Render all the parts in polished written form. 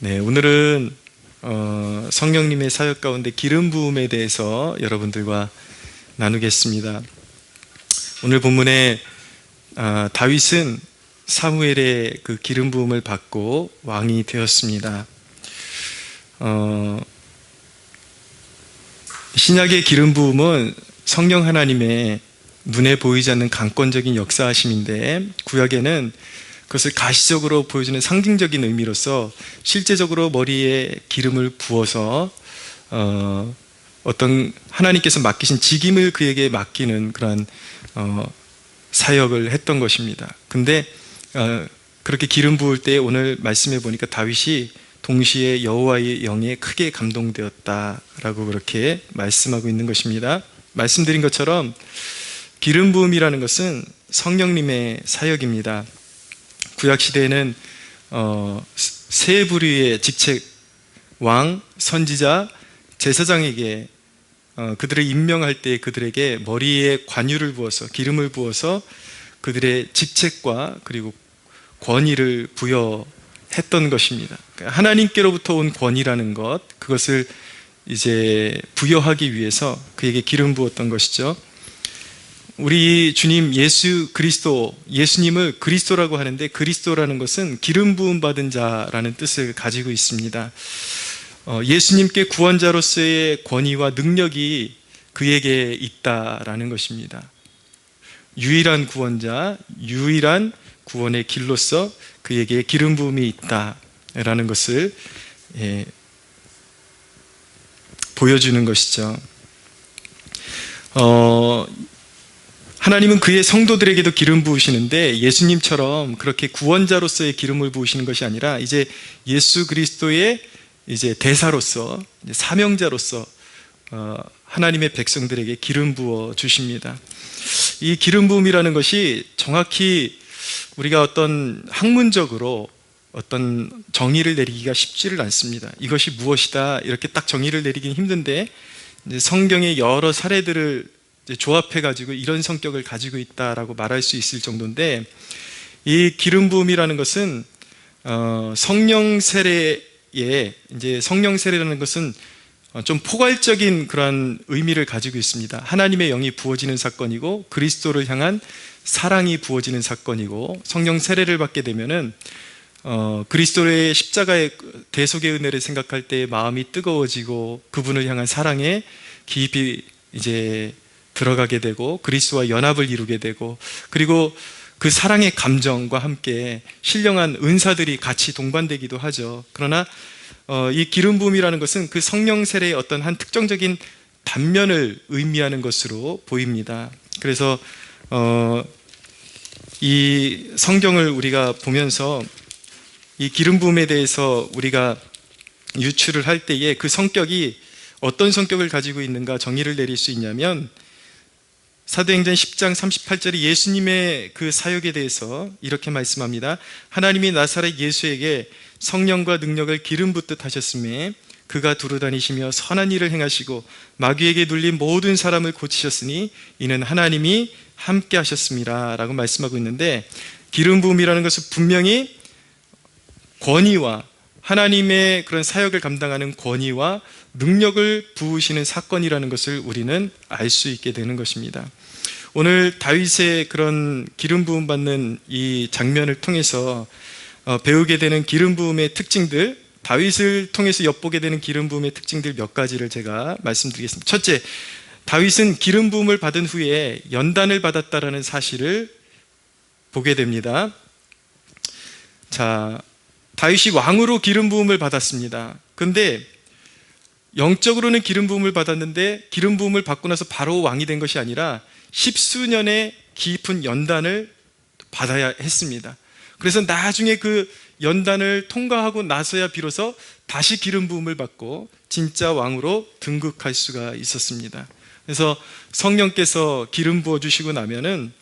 네, 오늘은 성령님의 사역 가운데 기름 부음에 대해서 여러분들과 나누겠습니다. 오늘 본문에 다윗은 사무엘의 그 기름 부음을 받고 왕이 되었습니다. 신약의 기름 부음은 성령 하나님의 눈에 보이지 않는 강권적인 역사하심인데, 구약에는 그것을 가시적으로 보여주는 상징적인 의미로서 실제적으로 머리에 기름을 부어서 어떤 하나님께서 맡기신 직임을 그에게 맡기는 그런 사역을 했던 것입니다. 근데 그렇게 기름 부을 때 오늘 말씀해 보니까 다윗이 동시에 여호와의 영에 크게 감동되었다라고 그렇게 말씀하고 있는 것입니다. 말씀드린 것처럼 기름 부음이라는 것은 성령님의 사역입니다. 구약시대에는 세 부류의 직책, 왕, 선지자, 제사장에게 그들을 임명할 때 그들에게 머리에 관유를 부어서, 기름을 부어서 그들의 직책과 그리고 권위를 부여했던 것입니다. 하나님께로부터 온 권위라는 것, 그것을 이제 부여하기 위해서 그에게 기름 부었던 것이죠. 우리 주님 예수 그리스도, 예수님을 그리스도라고 하는데, 그리스도라는 것은 기름 부음 받은 자라는 뜻을 가지고 있습니다. 예수님께 구원자로서의 권위와 능력이 그에게 있다라는 것입니다. 유일한 구원자, 유일한 구원의 길로서 그에게 기름 부음이 있다라는 것을 보여주는 것이죠. 하나님은 그의 성도들에게도 기름 부으시는데, 예수님처럼 그렇게 구원자로서의 기름을 부으시는 것이 아니라 이제 예수 그리스도의 이제 대사로서, 이제 사명자로서 하나님의 백성들에게 기름 부어 주십니다. 이 기름 부음이라는 것이 정확히 우리가 어떤 학문적으로 어떤 정의를 내리기가 쉽지를 않습니다. 이것이 무엇이다 이렇게 딱 정의를 내리기는 힘든데, 이제 성경의 여러 사례들을 조합해가지고 이런 성격을 가지고 있다라고 말할 수 있을 정도인데, 이 기름 부음이라는 것은 성령 세례에, 이제 성령 세례라는 것은 좀 포괄적인 그런 의미를 가지고 있습니다. 하나님의 영이 부어지는 사건이고 그리스도를 향한 사랑이 부어지는 사건이고, 성령 세례를 받게 되면은 그리스도의 십자가의 대속의 은혜를 생각할 때 마음이 뜨거워지고 그분을 향한 사랑에 깊이 이제 들어가게 되고 그리스도와 연합을 이루게 되고, 그리고 그 사랑의 감정과 함께 신령한 은사들이 같이 동반되기도 하죠. 그러나 이 기름 부음이라는 것은 그 성령 세례의 어떤 한 특정적인 단면을 의미하는 것으로 보입니다. 그래서 이 성경을 우리가 보면서 이 기름 부음에 대해서 우리가 유추를 할 때에 그 성격이 어떤 성격을 가지고 있는가 정의를 내릴 수 있냐면, 사도행전 10장 38절에 예수님의 그 사역에 대해서 이렇게 말씀합니다. 하나님이 나사렛 예수에게 성령과 능력을 기름 붓듯 하셨음에 그가 두루다니시며 선한 일을 행하시고 마귀에게 눌린 모든 사람을 고치셨으니 이는 하나님이 함께 하셨습니다 라고 말씀하고 있는데, 기름 부음이라는 것은 분명히 권위와 하나님의 그런 사역을 감당하는 권위와 능력을 부으시는 사건이라는 것을 우리는 알 수 있게 되는 것입니다. 오늘 다윗의 그런 기름 부음 받는 이 장면을 통해서 배우게 되는 기름 부음의 특징들, 다윗을 통해서 엿보게 되는 기름 부음의 특징들 몇 가지를 제가 말씀드리겠습니다. 첫째, 다윗은 기름 부음을 받은 후에 연단을 받았다라는 사실을 보게 됩니다. 자, 다윗이 왕으로 기름 부음을 받았습니다. 그런데 영적으로는 기름 부음을 받았는데, 기름 부음을 받고 나서 바로 왕이 된 것이 아니라 십수년의 깊은 연단을 받아야 했습니다. 그래서 나중에 그 연단을 통과하고 나서야 비로소 다시 기름 부음을 받고 진짜 왕으로 등극할 수가 있었습니다. 그래서 성령께서 기름 부어 주시고 나면은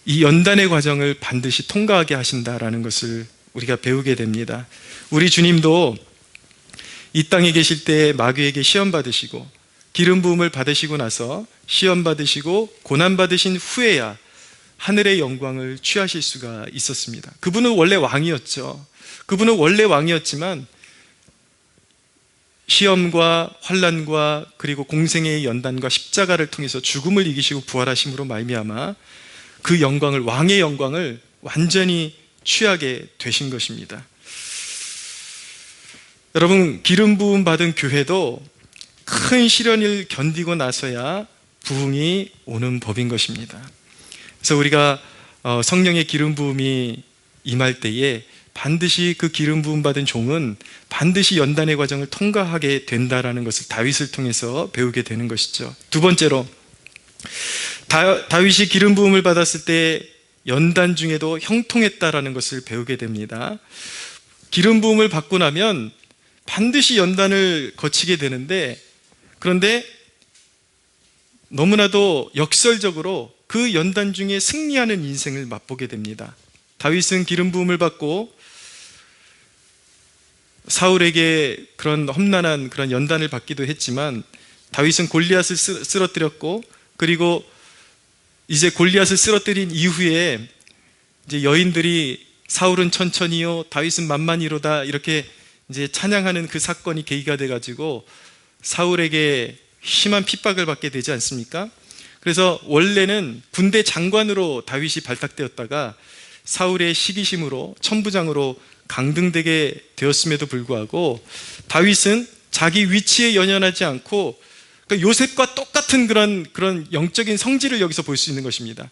이 연단의 과정을 반드시 통과하게 하신다라는 것을 우리가 배우게 됩니다. 우리 주님도 이 땅에 계실 때 마귀에게 시험 받으시고 기름 부음을 받으시고 나서 시험 받으시고 고난 받으신 후에야 하늘의 영광을 취하실 수가 있었습니다. 그분은 원래 왕이었죠. 그분은 원래 왕이었지만 시험과 환난과 그리고 공생애의 연단과 십자가를 통해서 죽음을 이기시고 부활하심으로 말미암아 그 영광을, 왕의 영광을 완전히 취하게 되신 것입니다. 여러분, 기름 부음 받은 교회도 큰 시련을 견디고 나서야 부흥이 오는 법인 것입니다. 그래서 우리가 성령의 기름 부음이 임할 때에 반드시 그 기름 부음 받은 종은 반드시 연단의 과정을 통과하게 된다라는 것을 다윗을 통해서 배우게 되는 것이죠. 두 번째로, 다윗이 기름 부음을 받았을 때 연단 중에도 형통했다라는 것을 배우게 됩니다. 기름 부음을 받고 나면 반드시 연단을 거치게 되는데, 그런데 너무나도 역설적으로 그 연단 중에 승리하는 인생을 맛보게 됩니다. 다윗은 기름 부음을 받고 사울에게 그런 험난한 그런 연단을 받기도 했지만, 다윗은 골리앗을 쓰러뜨렸고, 그리고 이제 골리앗을 쓰러뜨린 이후에 이제 여인들이 사울은 천천히요, 다윗은 만만히로다, 이렇게 이제 찬양하는 그 사건이 계기가 돼가지고 사울에게 심한 핍박을 받게 되지 않습니까? 그래서 원래는 군대 장관으로 다윗이 발탁되었다가 사울의 시기심으로 천부장으로 강등되게 되었음에도 불구하고 다윗은 자기 위치에 연연하지 않고, 그러니까 요셉과 똑같은 그런 영적인 성질을 여기서 볼 수 있는 것입니다.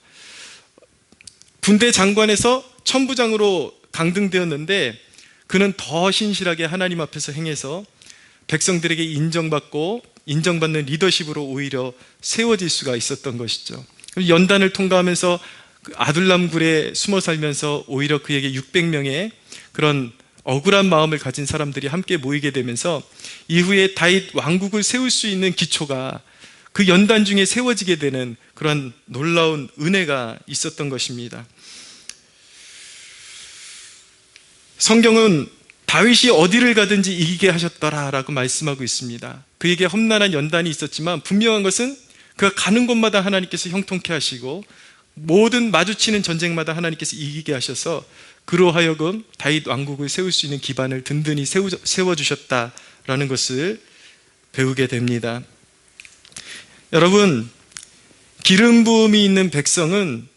군대 장관에서 천부장으로 강등되었는데 그는 더 신실하게 하나님 앞에서 행해서 백성들에게 인정받는 리더십으로 오히려 세워질 수가 있었던 것이죠. 연단을 통과하면서 아둘람 굴에 숨어 살면서 오히려 그에게 600명의 그런 억울한 마음을 가진 사람들이 함께 모이게 되면서 이후에 다윗 왕국을 세울 수 있는 기초가 그 연단 중에 세워지게 되는 그런 놀라운 은혜가 있었던 것입니다. 성경은 다윗이 어디를 가든지 이기게 하셨더라라고 말씀하고 있습니다. 그에게 험난한 연단이 있었지만 분명한 것은 그가 가는 곳마다 하나님께서 형통케 하시고 모든 마주치는 전쟁마다 하나님께서 이기게 하셔서 그로 하여금 다윗 왕국을 세울 수 있는 기반을 든든히 세워주셨다라는 것을 배우게 됩니다. 여러분, 기름 부음이 있는 백성은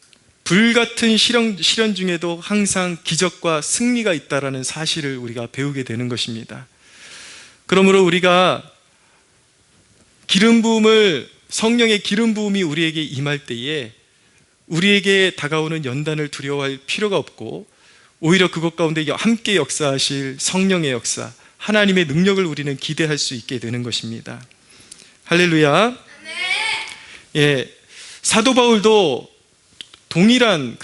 불같은 시련 중에도 항상 기적과 승리가 있다라는 사실을 우리가 배우게 되는 것입니다. 그러므로 우리가 성령의 기름 부음이 우리에게 임할 때에 우리에게 다가오는 연단을 두려워할 필요가 없고, 오히려 그것 가운데 함께 역사하실 성령의 역사, 하나님의 능력을 우리는 기대할 수 있게 되는 것입니다. 할렐루야. 예, 사도 바울도 동일한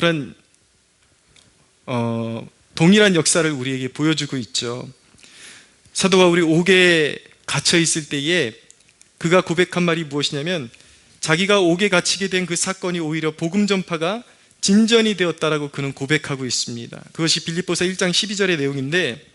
역사를 우리에게 보여주고 있죠. 사도 바울이 옥에 갇혀 있을 때에 그가 고백한 말이 무엇이냐면, 자기가 옥에 갇히게 된 그 사건이 오히려 복음 전파가 진전이 되었다라고 그는 고백하고 있습니다. 그것이 빌립보서 1장 12절의 내용인데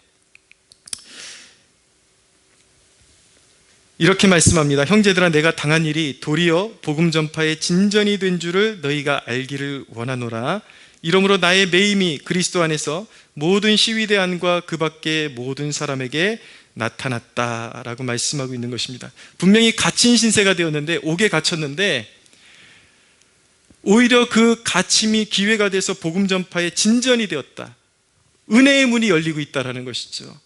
이렇게 말씀합니다. 형제들아, 내가 당한 일이 도리어 복음 전파의 진전이 된 줄을 너희가 알기를 원하노라. 이러므로 나의 매임이 그리스도 안에서 모든 시위대 안과 그 밖의 모든 사람에게 나타났다라고 말씀하고 있는 것입니다. 분명히 갇힌 신세가 되었는데, 옥에 갇혔는데 오히려 그 갇힘이 기회가 돼서 복음 전파의 진전이 되었다. 은혜의 문이 열리고 있다라는 것이죠.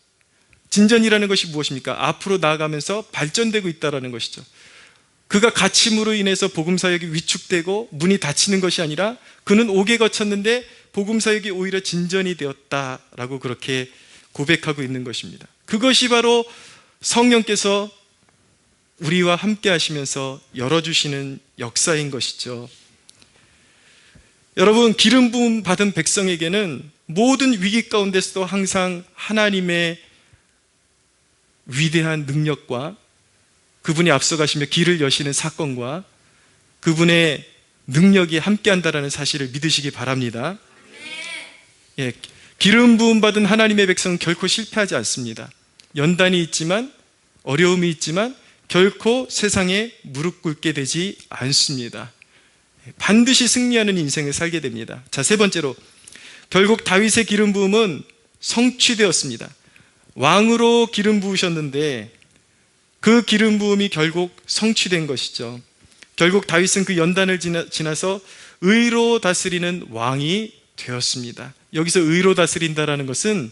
진전이라는 것이 무엇입니까? 앞으로 나아가면서 발전되고 있다는 것이죠. 그가 갇힘으로 인해서 복음 사역이 위축되고 문이 닫히는 것이 아니라 그는 옥에 갇혔는데 복음 사역이 오히려 진전이 되었다라고 그렇게 고백하고 있는 것입니다. 그것이 바로 성령께서 우리와 함께 하시면서 열어주시는 역사인 것이죠. 여러분, 기름 부음 받은 백성에게는 모든 위기 가운데서도 항상 하나님의 위대한 능력과 그분이 앞서가시며 길을 여시는 사건과 그분의 능력이 함께한다는 사실을 믿으시기 바랍니다. 예, 기름 부음 받은 하나님의 백성은 결코 실패하지 않습니다. 연단이 있지만, 어려움이 있지만 결코 세상에 무릎 꿇게 되지 않습니다. 반드시 승리하는 인생을 살게 됩니다. 자, 세 번째로, 결국 다윗의 기름 부음은 성취되었습니다. 왕으로 기름 부으셨는데 그 기름 부음이 결국 성취된 것이죠. 결국 다윗은 그 연단을 지나서 의로 다스리는 왕이 되었습니다. 여기서 의로 다스린다라는 것은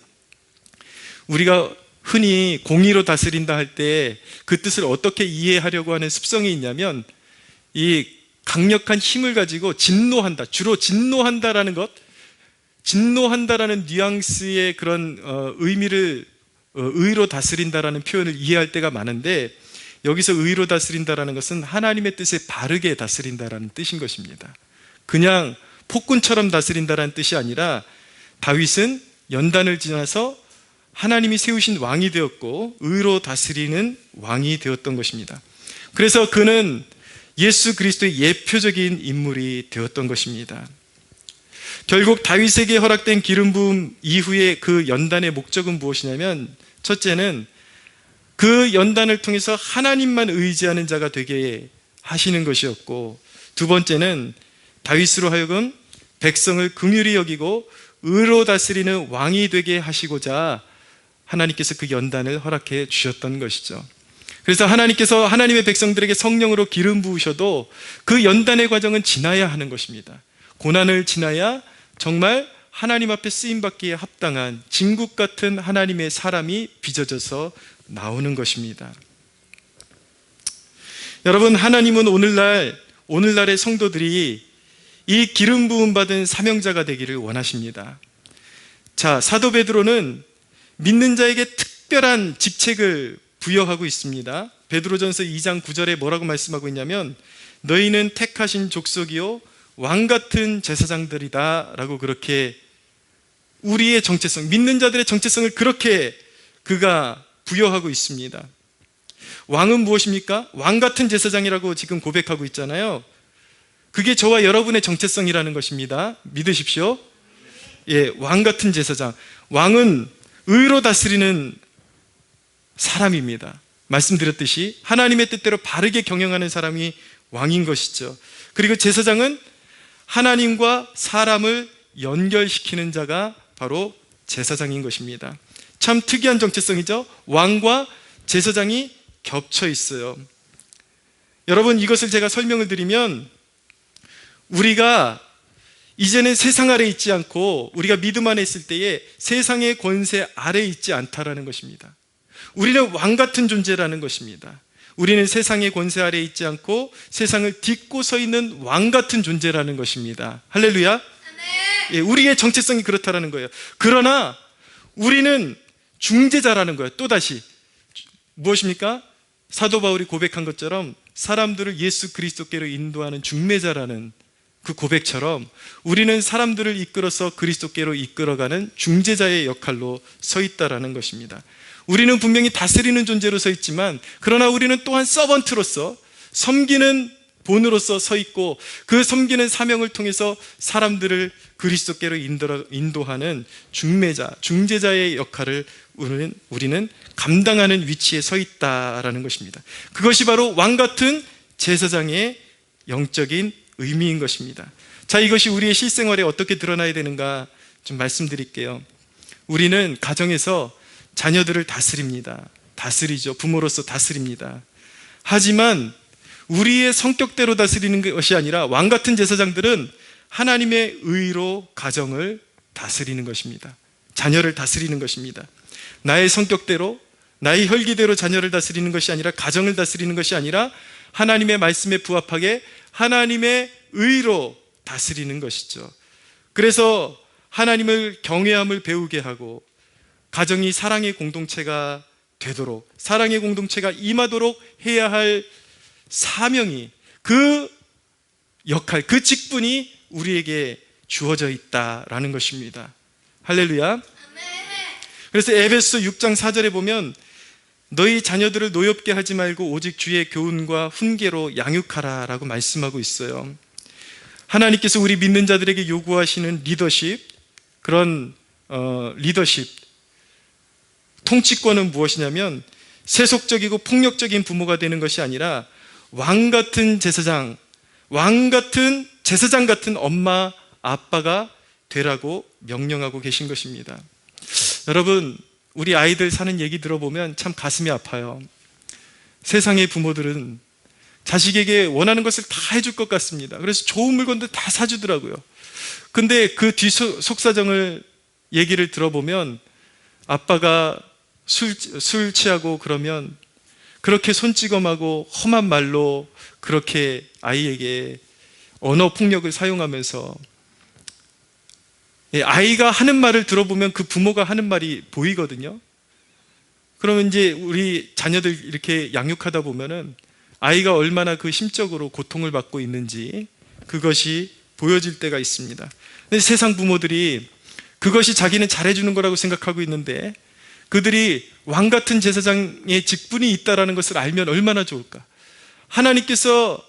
우리가 흔히 공의로 다스린다 할 때 그 뜻을 어떻게 이해하려고 하는 습성이 있냐면 이 강력한 힘을 가지고 진노한다, 주로 진노한다라는 것, 진노한다라는 뉘앙스의 그런 의미를 의로 다스린다라는 표현을 이해할 때가 많은데, 여기서 의로 다스린다라는 것은 하나님의 뜻에 바르게 다스린다라는 뜻인 것입니다. 그냥 폭군처럼 다스린다라는 뜻이 아니라 다윗은 연단을 지나서 하나님이 세우신 왕이 되었고 의로 다스리는 왕이 되었던 것입니다. 그래서 그는 예수 그리스도의 예표적인 인물이 되었던 것입니다. 결국 다윗에게 허락된 기름 부음 이후에 그 연단의 목적은 무엇이냐면, 첫째는 그 연단을 통해서 하나님만 의지하는 자가 되게 하시는 것이었고, 두 번째는 다윗으로 하여금 백성을 긍휼히 여기고 의로 다스리는 왕이 되게 하시고자 하나님께서 그 연단을 허락해 주셨던 것이죠. 그래서 하나님께서 하나님의 백성들에게 성령으로 기름 부으셔도 그 연단의 과정은 지나야 하는 것입니다. 고난을 지나야 정말 하나님 앞에 쓰임받기에 합당한 진국 같은 하나님의 사람이 빚어져서 나오는 것입니다. 여러분, 하나님은 오늘날의 성도들이 이 기름 부음 받은 사명자가 되기를 원하십니다. 자, 사도 베드로는 믿는 자에게 특별한 직책을 부여하고 있습니다. 베드로전서 2장 9절에 뭐라고 말씀하고 있냐면, 너희는 택하신 족속이요 왕같은 제사장들이다 라고, 그렇게 우리의 정체성, 믿는 자들의 정체성을 그렇게 그가 부여하고 있습니다. 왕은 무엇입니까? 왕같은 제사장이라고 지금 고백하고 있잖아요. 그게 저와 여러분의 정체성이라는 것입니다. 믿으십시오. 예, 왕같은 제사장. 왕은 의로 다스리는 사람입니다. 말씀드렸듯이 하나님의 뜻대로 바르게 경영하는 사람이 왕인 것이죠. 그리고 제사장은 하나님과 사람을 연결시키는 자가 바로 제사장인 것입니다. 참 특이한 정체성이죠. 왕과 제사장이 겹쳐 있어요. 여러분, 이것을 제가 설명을 드리면, 우리가 이제는 세상 아래 있지 않고 우리가 믿음 안에 있을 때에 세상의 권세 아래 있지 않다라는 것입니다. 우리는 왕 같은 존재라는 것입니다. 우리는 세상의 권세 아래 있지 않고 세상을 딛고 서 있는 왕 같은 존재라는 것입니다. 할렐루야. 예, 우리의 정체성이 그렇다라는 거예요. 그러나 우리는 중재자라는 거예요. 또다시 무엇입니까? 사도 바울이 고백한 것처럼 사람들을 예수 그리스도께로 인도하는 중매자라는 그 고백처럼 우리는 사람들을 이끌어서 그리스도께로 이끌어가는 중재자의 역할로 서 있다라는 것입니다. 우리는 분명히 다스리는 존재로 서 있지만, 그러나 우리는 또한 서번트로서, 섬기는 본으로서 서 있고, 그 섬기는 사명을 통해서 사람들을 그리스도께로 인도하는 중매자, 중재자의 역할을 우리는 감당하는 위치에 서 있다라는 것입니다. 그것이 바로 왕같은 제사장의 영적인 의미인 것입니다. 자, 이것이 우리의 실생활에 어떻게 드러나야 되는가 좀 말씀드릴게요. 우리는 가정에서 자녀들을 다스립니다. 다스리죠. 부모로서 다스립니다. 하지만 우리의 성격대로 다스리는 것이 아니라 왕같은 제사장들은 하나님의 의로 가정을 다스리는 것입니다. 자녀를 다스리는 것입니다. 나의 성격대로, 나의 혈기대로 자녀를 다스리는 것이 아니라, 가정을 다스리는 것이 아니라 하나님의 말씀에 부합하게 하나님의 의로 다스리는 것이죠. 그래서 하나님을 경외함을 배우게 하고 가정이 사랑의 공동체가 되도록, 사랑의 공동체가 임하도록 해야 할 사명이, 그 역할, 그 직분이 우리에게 주어져 있다라는 것입니다. 할렐루야. 그래서 에베소 6장 4절에 보면, 너희 자녀들을 노엽게 하지 말고 오직 주의 교훈과 훈계로 양육하라 라고 말씀하고 있어요. 하나님께서 우리 믿는 자들에게 요구하시는 리더십, 그런 리더십, 통치권은 무엇이냐면, 세속적이고 폭력적인 부모가 되는 것이 아니라 왕같은 제사장, 왕같은 제사장 같은 엄마, 아빠가 되라고 명령하고 계신 것입니다. 여러분, 우리 아이들 사는 얘기 들어보면 참 가슴이 아파요. 세상의 부모들은 자식에게 원하는 것을 다 해줄 것 같습니다. 그래서 좋은 물건도 다 사주더라고요. 근데 그 뒤 속사정을 얘기를 들어보면 아빠가 술 취하고 그러면 그렇게 손찌검하고 험한 말로 그렇게 아이에게 언어 폭력을 사용하면서, 아이가 하는 말을 들어보면 그 부모가 하는 말이 보이거든요. 그러면 이제 우리 자녀들 이렇게 양육하다 보면은 아이가 얼마나 그 심적으로 고통을 받고 있는지 그것이 보여질 때가 있습니다. 근데 세상 부모들이 그것이 자기는 잘해주는 거라고 생각하고 있는데, 그들이 왕 같은 제사장의 직분이 있다라는 것을 알면 얼마나 좋을까. 하나님께서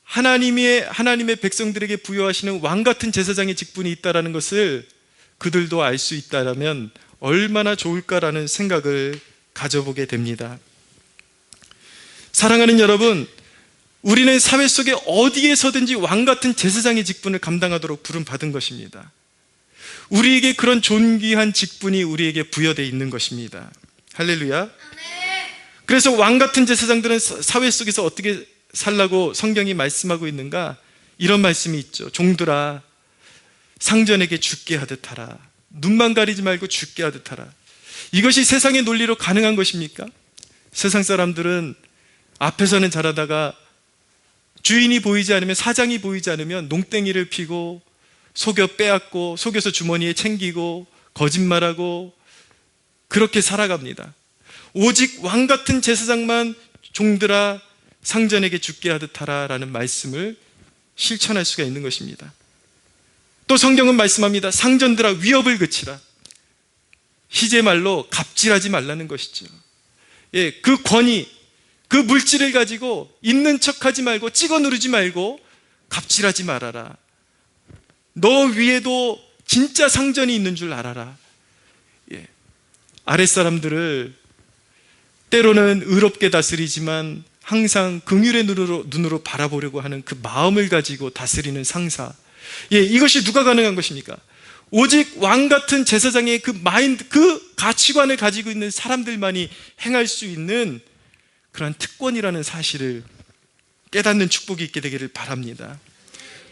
하나님의 백성들에게 부여하시는 왕 같은 제사장의 직분이 있다라는 것을 그들도 알 수 있다라면 얼마나 좋을까라는 생각을 가져보게 됩니다. 사랑하는 여러분, 우리는 사회 속에 어디에서든지 왕 같은 제사장의 직분을 감당하도록 부름받은 것입니다. 우리에게 그런 존귀한 직분이 우리에게 부여되어 있는 것입니다. 할렐루야. 그래서 왕 같은 제사장들은 사회 속에서 어떻게 살라고 성경이 말씀하고 있는가? 이런 말씀이 있죠. 종들아, 상전에게 죽게 하듯 하라. 눈만 가리지 말고 죽게 하듯 하라. 이것이 세상의 논리로 가능한 것입니까? 세상 사람들은 앞에서는 잘하다가 주인이 보이지 않으면, 사장이 보이지 않으면 농땡이를 피고 속여 빼앗고 속여서 주머니에 챙기고 거짓말하고 그렇게 살아갑니다. 오직 왕 같은 제사장만 종들아 상전에게 죽게 하듯 하라라는 말씀을 실천할 수가 있는 것입니다. 또 성경은 말씀합니다. 상전들아 위협을 그치라. 희재 말로 갑질하지 말라는 것이죠. 그 권위, 그 물질을 가지고 있는 척하지 말고 찍어 누르지 말고 갑질하지 말아라. 너 위에도 진짜 상전이 있는 줄 알아라. 아랫사람들을 때로는 의롭게 다스리지만 항상 긍휼의 눈으로 바라보려고 하는 그 마음을 가지고 다스리는 상사. 이것이 누가 가능한 것입니까? 오직 왕 같은 제사장의 그 마인드, 그 가치관을 가지고 있는 사람들만이 행할 수 있는 그런 특권이라는 사실을 깨닫는 축복이 있게 되기를 바랍니다.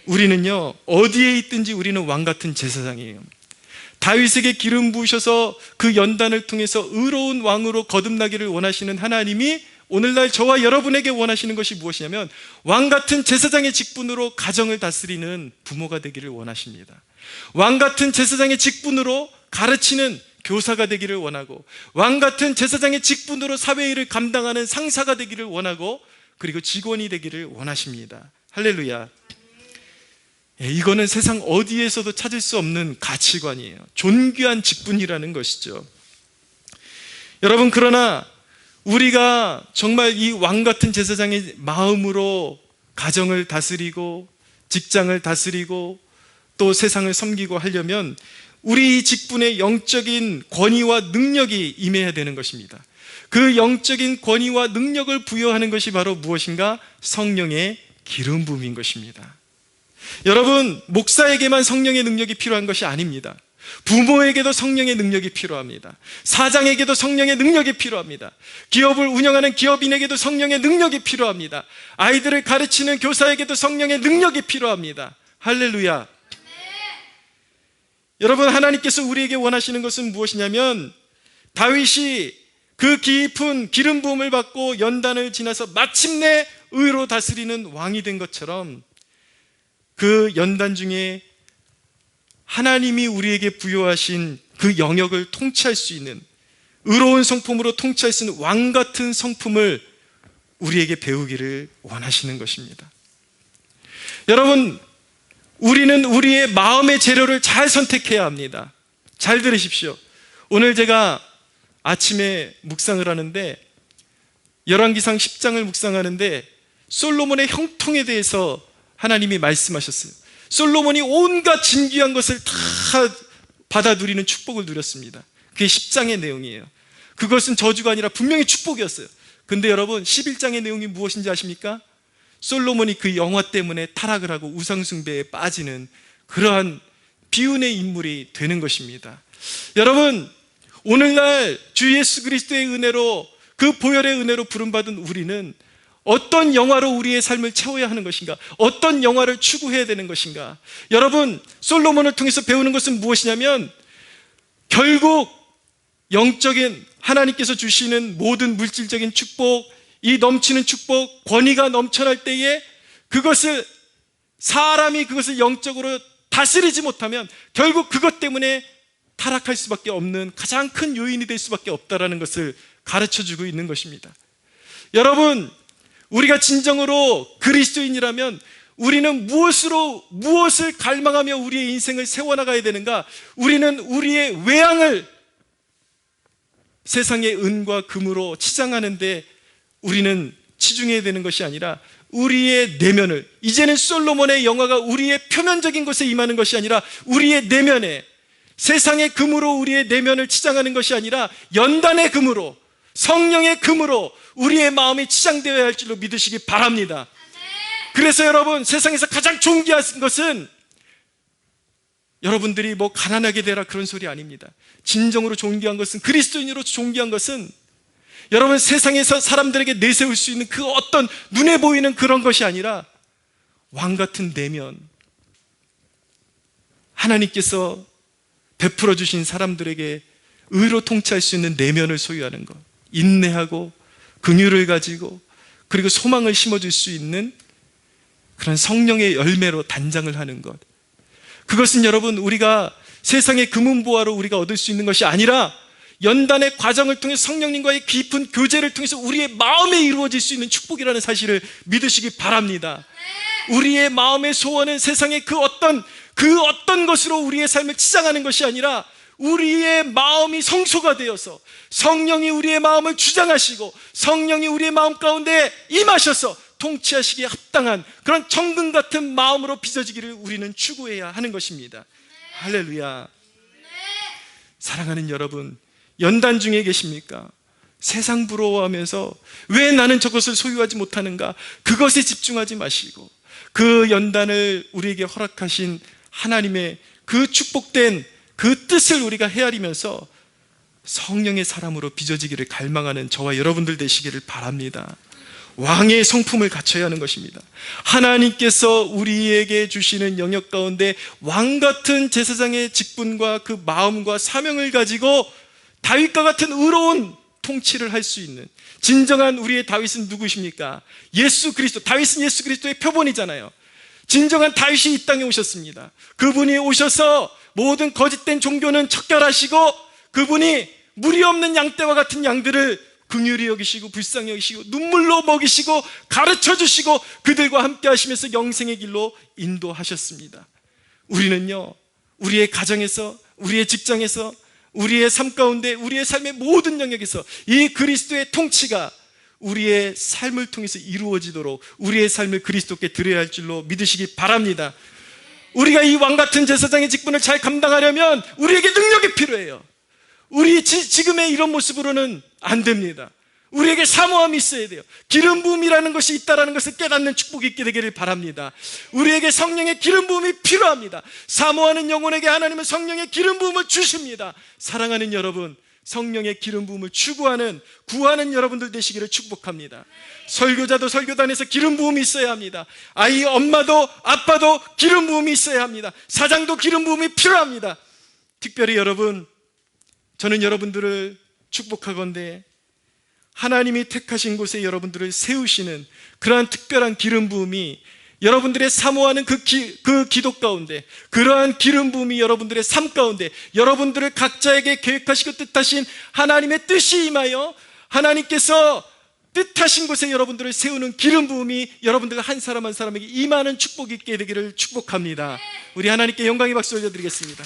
우리는요, 어디에 있든지 우리는 왕 같은 제사장이에요. 다윗에게 기름 부으셔서 그 연단을 통해서 의로운 왕으로 거듭나기를 원하시는 하나님이 오늘날 저와 여러분에게 원하시는 것이 무엇이냐면 왕 같은 제사장의 직분으로 가정을 다스리는 부모가 되기를 원하십니다. 왕 같은 제사장의 직분으로 가르치는 교사가 되기를 원하고, 왕 같은 제사장의 직분으로 사회일을 감당하는 상사가 되기를 원하고, 그리고 직원이 되기를 원하십니다. 할렐루야. 이거는 세상 어디에서도 찾을 수 없는 가치관이에요. 존귀한 직분이라는 것이죠. 여러분, 그러나 우리가 정말 이 왕 같은 제사장의 마음으로 가정을 다스리고 직장을 다스리고 또 세상을 섬기고 하려면 우리 직분의 영적인 권위와 능력이 임해야 되는 것입니다. 그 영적인 권위와 능력을 부여하는 것이 바로 무엇인가? 성령의 기름 부음인 것입니다. 여러분, 목사에게만 성령의 능력이 필요한 것이 아닙니다. 부모에게도 성령의 능력이 필요합니다. 사장에게도 성령의 능력이 필요합니다. 기업을 운영하는 기업인에게도 성령의 능력이 필요합니다. 아이들을 가르치는 교사에게도 성령의 능력이 필요합니다. 할렐루야. 여러분, 하나님께서 우리에게 원하시는 것은 무엇이냐면 다윗이 그 깊은 기름 부음을 받고 연단을 지나서 마침내 의로 다스리는 왕이 된 것처럼 그 연단 중에 하나님이 우리에게 부여하신 그 영역을 통치할 수 있는, 의로운 성품으로 통치할 수 있는 왕 같은 성품을 우리에게 배우기를 원하시는 것입니다. 여러분, 우리는 우리의 마음의 재료를 잘 선택해야 합니다. 잘 들으십시오. 오늘 제가 아침에 묵상을 하는데 열왕기상 10장을 묵상하는데 솔로몬의 형통에 대해서 하나님이 말씀하셨어요. 솔로몬이 온갖 진귀한 것을 다 받아 누리는 축복을 누렸습니다. 그게 10장의 내용이에요. 그것은 저주가 아니라 분명히 축복이었어요. 근데 여러분, 11장의 내용이 무엇인지 아십니까? 솔로몬이 그 영화 때문에 타락을 하고 우상숭배에 빠지는 그러한 비운의 인물이 되는 것입니다. 여러분, 오늘날 주 예수 그리스도의 은혜로, 그 보혈의 은혜로 부름받은 우리는 어떤 영화로 우리의 삶을 채워야 하는 것인가? 어떤 영화를 추구해야 되는 것인가? 여러분, 솔로몬을 통해서 배우는 것은 무엇이냐면 결국 영적인 하나님께서 주시는 모든 물질적인 축복, 이 넘치는 축복, 권위가 넘쳐날 때에 사람이 그것을 영적으로 다스리지 못하면 결국 그것 때문에 타락할 수밖에 없는 가장 큰 요인이 될 수밖에 없다는 것을 가르쳐주고 있는 것입니다. 여러분, 우리가 진정으로 그리스도인이라면 우리는 무엇을 갈망하며 우리의 인생을 세워나가야 되는가? 우리는 우리의 외양을 세상의 은과 금으로 치장하는데 우리는 치중해야 되는 것이 아니라 우리의 내면을, 이제는 솔로몬의 영화가 우리의 표면적인 것에 임하는 것이 아니라 우리의 내면에, 세상의 금으로 우리의 내면을 치장하는 것이 아니라 연단의 금으로, 성령의 금으로 우리의 마음이 치장되어야 할 줄로 믿으시기 바랍니다. 그래서 여러분, 세상에서 가장 존귀한 것은 여러분들이 뭐 가난하게 되라 그런 소리 아닙니다. 진정으로 존귀한 것은, 그리스도인으로 존귀한 것은 여러분, 세상에서 사람들에게 내세울 수 있는 그 어떤 눈에 보이는 그런 것이 아니라 왕같은 내면, 하나님께서 베풀어 주신 사람들에게 의로 통치할 수 있는 내면을 소유하는 것, 인내하고 긍휼을 가지고 그리고 소망을 심어줄 수 있는 그런 성령의 열매로 단장을 하는 것, 그것은 여러분, 우리가 세상의 금은보화로 우리가 얻을 수 있는 것이 아니라 연단의 과정을 통해 성령님과의 깊은 교제를 통해서 우리의 마음에 이루어질 수 있는 축복이라는 사실을 믿으시기 바랍니다. 우리의 마음의 소원은 세상의 그 어떤 것으로 우리의 삶을 치장하는 것이 아니라 우리의 마음이 성소가 되어서 성령이 우리의 마음을 주장하시고 성령이 우리의 마음 가운데 임하셔서 통치하시기에 합당한 그런 정금 같은 마음으로 빚어지기를 우리는 추구해야 하는 것입니다. 할렐루야. 사랑하는 여러분, 연단 중에 계십니까? 세상 부러워하면서 왜 나는 저것을 소유하지 못하는가? 그것에 집중하지 마시고 그 연단을 우리에게 허락하신 하나님의 그 축복된 그 뜻을 우리가 헤아리면서 성령의 사람으로 빚어지기를 갈망하는 저와 여러분들 되시기를 바랍니다. 왕의 성품을 갖춰야 하는 것입니다. 하나님께서 우리에게 주시는 영역 가운데 왕같은 제사장의 직분과 그 마음과 사명을 가지고 다윗과 같은 의로운 통치를 할 수 있는 진정한 우리의 다윗은 누구십니까? 예수 그리스도. 다윗은 예수 그리스도의 표본이잖아요. 진정한 다윗이 이 땅에 오셨습니다. 그분이 오셔서 모든 거짓된 종교는 척결하시고 그분이 무리 없는 양떼와 같은 양들을 긍휼히 여기시고 불쌍히 여기시고 눈물로 먹이시고 가르쳐주시고 그들과 함께 하시면서 영생의 길로 인도하셨습니다. 우리는요, 우리의 가정에서, 우리의 직장에서, 우리의 삶 가운데, 우리의 삶의 모든 영역에서 이 그리스도의 통치가 우리의 삶을 통해서 이루어지도록 우리의 삶을 그리스도께 드려야 할 줄로 믿으시기 바랍니다. 우리가 이 왕같은 제사장의 직분을 잘 감당하려면 우리에게 능력이 필요해요. 우리 지금의 이런 모습으로는 안 됩니다. 우리에게 사모함이 있어야 돼요. 기름 부음이라는 것이 있다는 것을 깨닫는 축복이 있게 되기를 바랍니다. 우리에게 성령의 기름 부음이 필요합니다. 사모하는 영혼에게 하나님은 성령의 기름 부음을 주십니다. 사랑하는 여러분, 성령의 기름 부음을 추구하는, 구하는 여러분들 되시기를 축복합니다. 설교자도 설교단에서 기름 부음이 있어야 합니다. 아이 엄마도 아빠도 기름 부음이 있어야 합니다. 사장도 기름 부음이 필요합니다. 특별히 여러분, 저는 여러분들을 축복하건대 하나님이 택하신 곳에 여러분들을 세우시는 그러한 특별한 기름 부음이 여러분들의 사모하는 그 기도 가운데, 그러한 기름 부음이 여러분들의 삶 가운데 여러분들을 각자에게 계획하시고 뜻하신 하나님의 뜻이 임하여 하나님께서 뜻하신 곳에 여러분들을 세우는 기름 부음이 여러분들 한 사람 한 사람에게 임하는 축복이 있게 되기를 축복합니다. 우리 하나님께 영광의 박수 올려드리겠습니다.